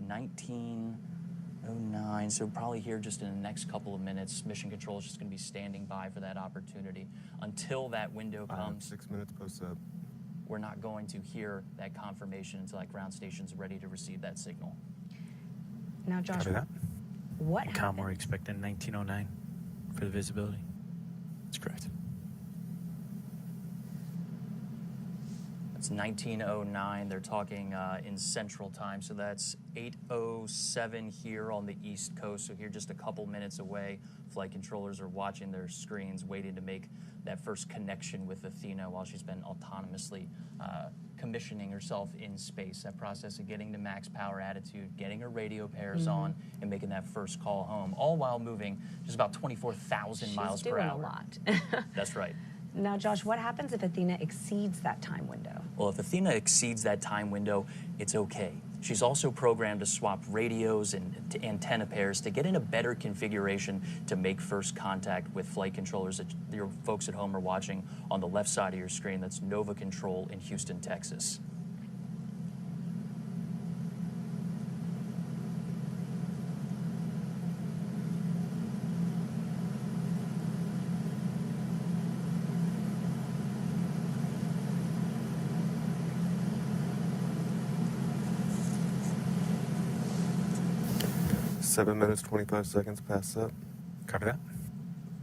1909. So probably here just in the next couple of minutes, Mission Control is just going to be standing by for that opportunity. Until that window comes, 6 minutes post-up. we're not going to hear that confirmation until that ground station's ready to receive that signal. Now, Josh, Copy that. what And happened? we're expecting 1909 for the visibility. That's correct. That's 1909. They're talking in Central Time, so that's 8:07 here on the East Coast. So here, just a couple minutes away, flight controllers are watching their screens, waiting to make that first connection with Athena while she's been autonomously commissioning herself in space. That process of getting to max power attitude, getting her radio pairs on, and making that first call home, all while moving just about 24,000 miles per hour. She's doing a lot. That's right. Now, Josh, what happens if Athena exceeds that time window? Well, if Athena exceeds that time window, it's okay. She's also programmed to swap radios and antenna pairs to get in a better configuration to make first contact with flight controllers that your folks at home are watching on the left side of your screen. That's Nova Control in Houston, Texas. Seven minutes, 25 seconds past up. Copy that.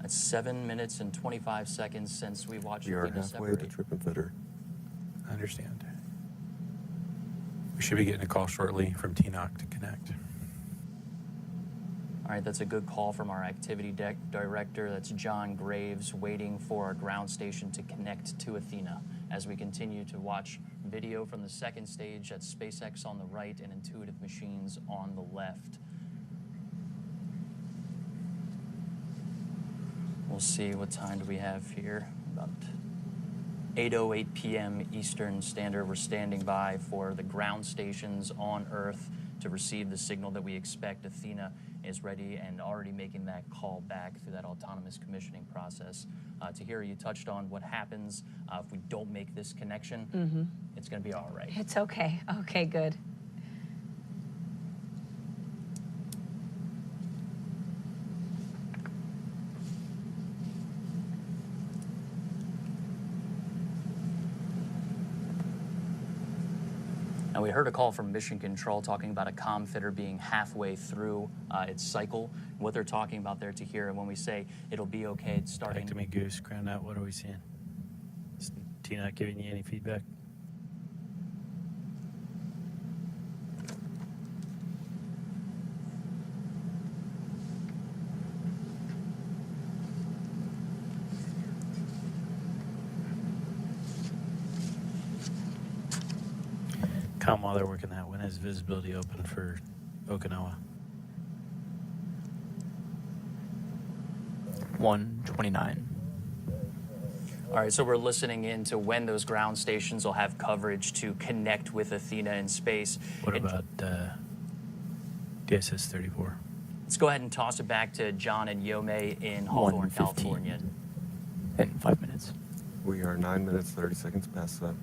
That's 7 minutes and 25 seconds since we watched We are Athena halfway separate. to trip and fitter. I understand. We should be getting a call shortly from TNOC to connect. All right, that's a good call from our activity deck director. That's John Graves, waiting for our ground station to connect to Athena as we continue to watch video from the second stage. That's SpaceX on the right and Intuitive Machines on the left. We'll see, what time do we have here? About 8:08 p.m. Eastern Standard. We're standing by for the ground stations on Earth to receive the signal that we expect. Athena is ready and already making that call back through that autonomous commissioning process. Tahira, you touched on what happens if we don't make this connection. It's going to be all right. It's okay. Okay, good. Now, we heard a call from Mission Control talking about a comm fitter being halfway through its cycle. What they're talking about there, Tahira, when we say it'll be okay, it's starting. Back to me, Goose. Ground out. What are we seeing? Is T not giving you any feedback? Come while they're working that. When is visibility open for Okinawa? 1:29. All right, so we're listening in to when those ground stations will have coverage to connect with Athena in space. What about DSS 34? Let's go ahead and toss it back to John and Yome in Hawthorne, 1:15. California. In 5 minutes. We are 9 minutes, 30 seconds past up.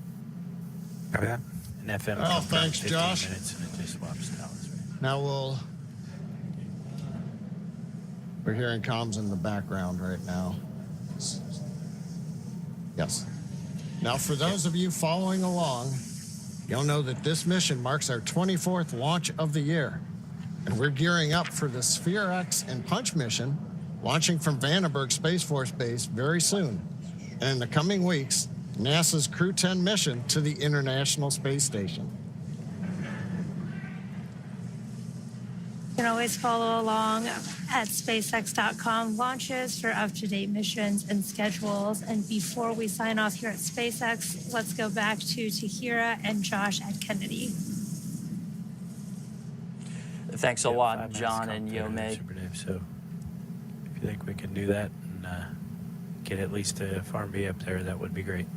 Copy that. And FM. Oh, thanks, 15 Josh. minutes and it just swaps towers. Now we're hearing comms in the background right now. Yes. Now, for those of you following along, you'll know that this mission marks our 24th launch of the year. And we're gearing up for the Sphere X and Punch mission, launching from Vandenberg Space Force Base very soon. And in the coming weeks, NASA's Crew 10 mission to the International Space Station. You can always follow along at SpaceX.com launches for up-to-date missions and schedules. And before we sign off here at SpaceX, let's go back to Tahira and Josh at Kennedy. Thanks a lot, John and Yome. Super Dave. So if you think we can do that and get at least a Farm B up there, that would be great.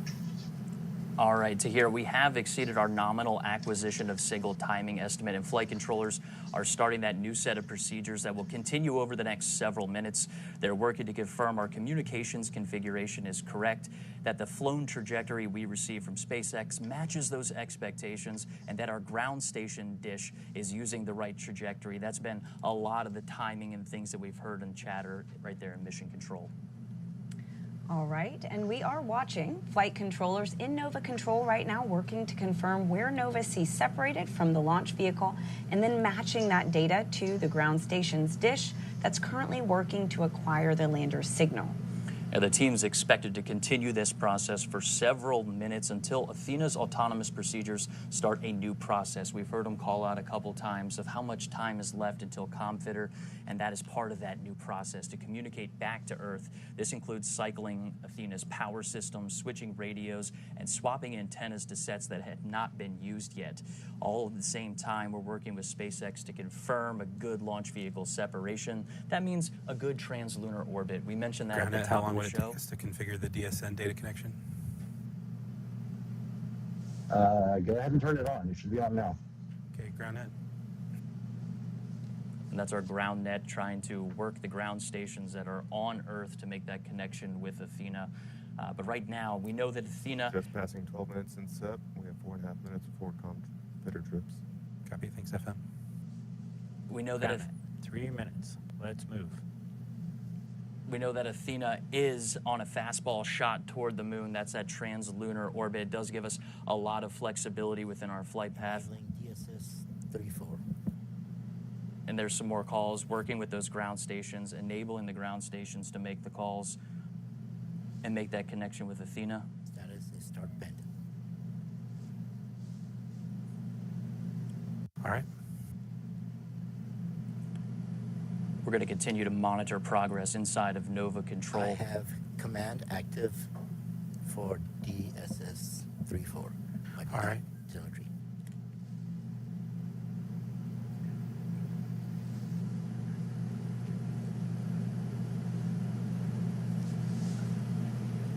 All right, Tahir, we have exceeded our nominal acquisition of signal timing estimate, and flight controllers are starting that new set of procedures that will continue over the next several minutes. They're working to confirm our communications configuration is correct, that the flown trajectory we receive from SpaceX matches those expectations, and that our ground station dish is using the right trajectory. That's been a lot of the timing and things that we've heard in chatter right there in mission control. All right, and we are watching flight controllers in Nova Control right now, working to confirm where Nova sees separated from the launch vehicle, and then matching that data to the ground station's dish that's currently working to acquire the lander's signal. The team's expected to continue this process for several minutes until Athena's autonomous procedures start a new process. We've heard them call out a couple times of how much time is left until ComFitter, and that is part of that new process to communicate back to Earth. This includes cycling Athena's power systems, switching radios, and swapping antennas to sets that had not been used yet. All at the same time, we're working with SpaceX to confirm a good launch vehicle separation. That means a good translunar orbit. We mentioned that at the top of the show. Take us to configure the DSN data connection? Go ahead and turn it on. It should be on now. Okay, ground net. And that's our ground net trying to work the ground stations that are on Earth to make that connection with Athena. But right now, we know that Athena... Just passing 12 minutes in SEP. We have 4.5 minutes before ComFitter trips. Copy. Thanks, FM. We know that... 3 minutes. Let's move. We know that Athena is on a fastball shot toward the moon. That's that translunar orbit. It does give us a lot of flexibility within our flight path. DSS 34. And there's some more calls working with those ground stations, enabling the ground stations to make the calls and make that connection with Athena. Status is start bend. All right. We're going to continue to monitor progress inside of Nova Control. I have command active for DSS 34. All right. Telemetry.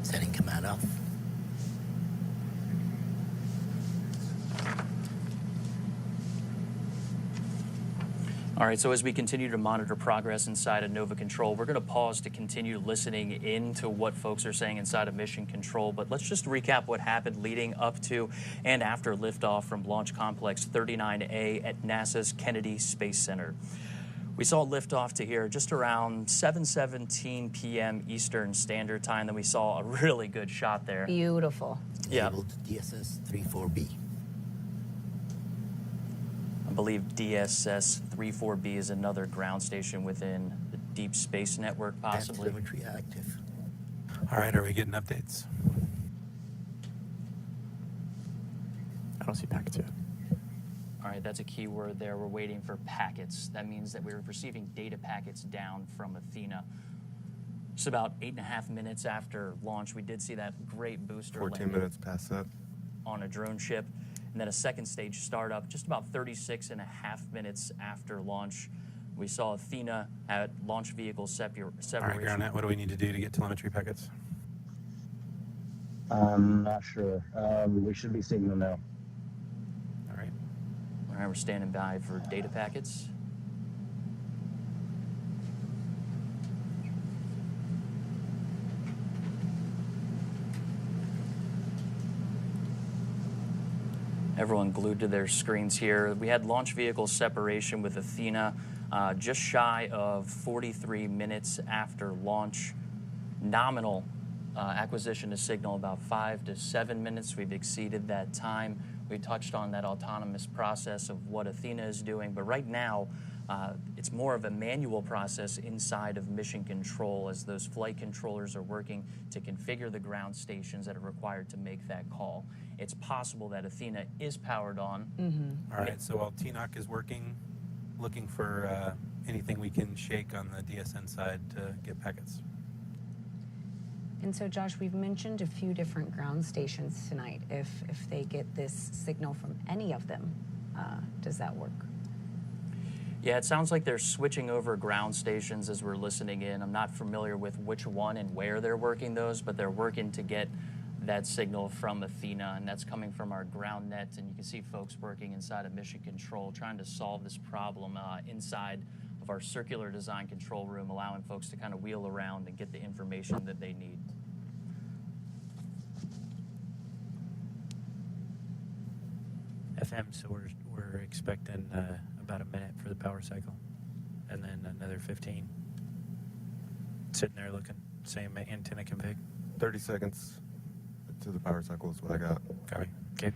Setting command off. All right, so as we continue to monitor progress inside of Nova Control, we're going to pause to continue listening into what folks are saying inside of Mission Control. But let's just recap what happened leading up to and after liftoff from Launch Complex 39A at NASA's Kennedy Space Center. We saw liftoff to here just around 7:17 p.m. Eastern Standard Time. Then we saw a really good shot there. Beautiful. Yeah. DSS 34B. I believe DSS 34B is another ground station within the Deep Space Network, possibly. Telemetry active. All right, are we getting updates? I don't see packets yet. All right, that's a key word there. We're waiting for packets. That means that we're receiving data packets down from Athena. Just about 8.5 minutes after launch, we did see that great booster 14 minutes past that. on a drone ship. And then a second stage startup just about 36.5 minutes after launch. We saw Athena at launch vehicle separation. All right, ground net, what do we need to do to get telemetry packets? I'm not sure. We should be seeing them now. All right, we're standing by for data packets. Everyone glued to their screens here. We had launch vehicle separation with Athena just shy of 43 minutes after launch. Nominal acquisition of signal about 5 to 7 minutes. We've exceeded that time. We touched on that autonomous process of what Athena is doing, but right now it's more of a manual process inside of mission control as those flight controllers are working to configure the ground stations that are required to make that call. It's possible that Athena is powered on. All right, so while TNOC is working, looking for anything we can shake on the DSN side to get packets. And so, Josh, we've mentioned a few different ground stations tonight. If they get this signal from any of them, does that work? Yeah, it sounds like they're switching over ground stations as we're listening in. I'm not familiar with which one and where they're working those, but they're working to get that signal from Athena, and that's coming from our ground net. And you can see folks working inside of mission control, trying to solve this problem inside of our circular design control room, allowing folks to kind of wheel around and get the information that they need. FM, so we're expecting about a minute for the power cycle, and then another 15. Sitting there looking, same antenna config. 30 seconds to the power cycle is what I got. Copy. Okay.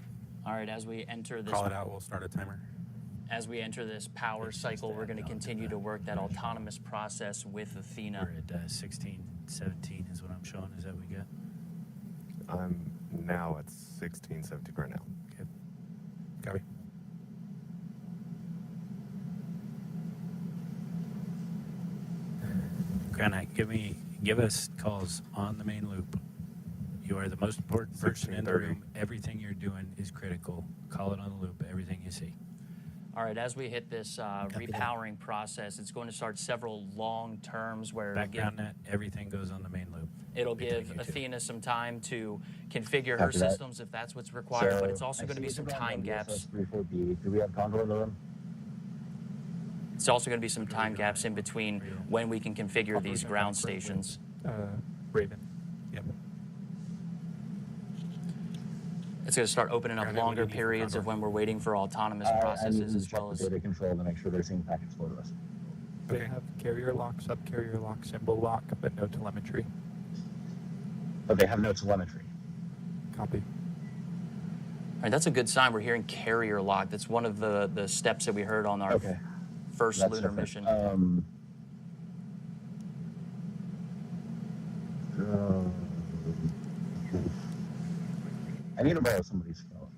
All right, as we enter this... Call it out, we'll start a timer. As we enter this power cycle, we're going to continue to work that autonomous process with Athena. We're at 16, 17 is what I'm showing. Is that what we got? I'm now at 16, 17 right now. Okay. Copy. Granite, give us calls on the main loop. You are the most important person in the room. Everything you're doing is critical. Call it on the loop, everything you see. All right, as we hit this repowering process, it's going to start several long terms where background net, everything goes on the main loop. It'll give Athena some time to configure her systems if that's what's required, but it's also going to be some time gaps. Do we have control in the room? It's also going to be some time gaps in between when we can configure these ground stations. Raven. Yep. It's going to start opening up longer periods of when we're waiting for autonomous processes as well as data control to make sure they're seeing packets flow to us. They have carrier lock, sub-carrier lock, symbol lock, but no telemetry. But they have no telemetry. Copy. All right, that's a good sign. We're hearing carrier lock. That's one of the steps that we heard on our first That's lunar different. mission. I need to borrow somebody's phone.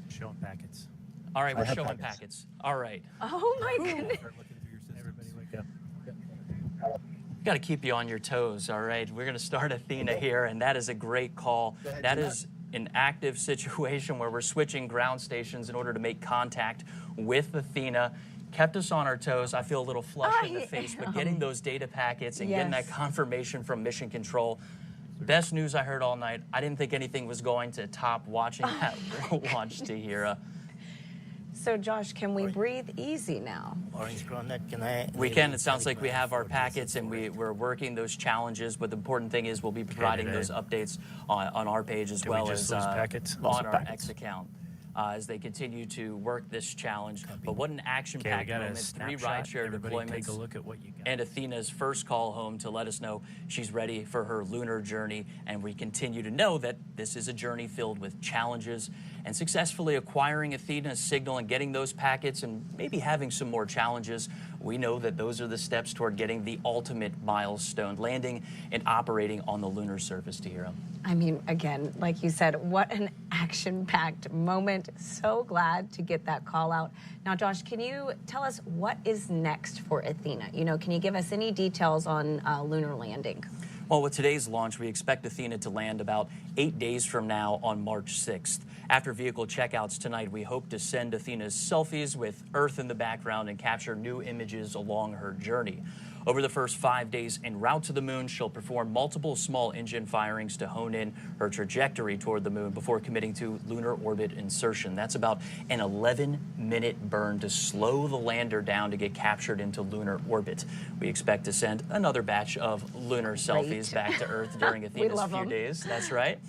Showing packets. All right, I we're have showing packets. packets. All right. Oh my goodness. Everybody wake up. Got to keep you on your toes, all right? We're going to start Athena here, and that is a great call. That is an active situation where we're switching ground stations in order to make contact with Athena. Kept us on our toes. I feel a little flushed in the face, but getting those data packets and getting that confirmation from Mission Control. Best news I heard all night. I didn't think anything was going to top watching that launch Tahira. So, Josh, can we breathe easy now? Orange Groundnut, can I? We can. It sounds like we have our packets and we're working those challenges, but the important thing is we'll be providing those updates on our page as well as on our X account as they continue to work this challenge. But what an action-packed moment. 3 rideshare deployments. Take a look at what you got. And Athena's first call home to let us know she's ready for her lunar journey. And we continue to know that this is a journey filled with challenges. And successfully acquiring Athena's signal and getting those packets and maybe having some more challenges, we know that those are the steps toward getting the ultimate milestone, landing and operating on the lunar surface, Tahira. I mean, again, like you said, what an action-packed moment. So glad to get that call out. Now, Josh, can you tell us what is next for Athena? You know, can you give us any details on lunar landing? Well, with today's launch, we expect Athena to land about 8 days from now on March 6th. After vehicle checkouts tonight, we hope to send Athena's selfies with Earth in the background and capture new images along her journey. Over the first 5 days en route to the moon, she'll perform multiple small engine firings to hone in her trajectory toward the moon before committing to lunar orbit insertion. That's about an 11-minute burn to slow the lander down to get captured into lunar orbit. We expect to send another batch of lunar selfies back to Earth during Athena's few days. That's right.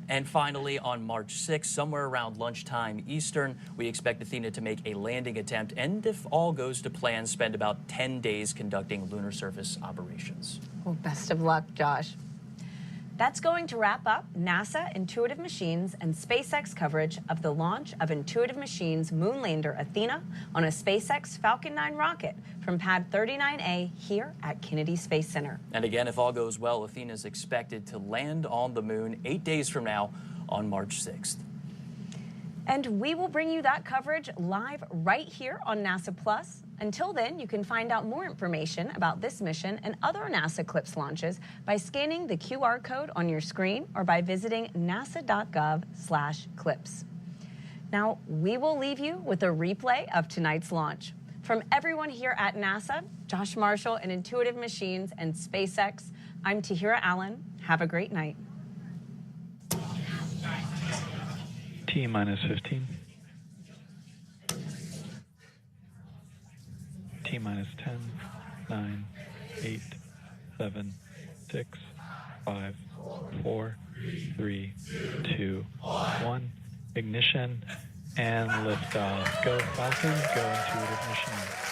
And finally, on March 6th, somewhere around lunchtime Eastern, we expect Athena to make a landing attempt and, if all goes to plan, spend about 10 days conducting lunar surface operations. Well, best of luck, Josh. That's going to wrap up NASA, Intuitive Machines, and SpaceX coverage of the launch of Intuitive Machines' moonlander Athena on a SpaceX Falcon 9 rocket from Pad 39A here at Kennedy Space Center. And again, if all goes well, Athena is expected to land on the moon 8 days from now on March 6th. And we will bring you that coverage live right here on NASA Plus. Until then, you can find out more information about this mission and other NASA CLIPS launches by scanning the QR code on your screen or by visiting nasa.gov/CLIPS. Now, we will leave you with a replay of tonight's launch. From everyone here at NASA, Josh Marshall and Intuitive Machines and SpaceX, I'm Tahira Allen. Have a great night. T-minus 15. T-minus 10, 9, 8, 7, 6, 5, 4, 3, 2, 1. Ignition and liftoff. Go Falcon, go Intuitive Machines.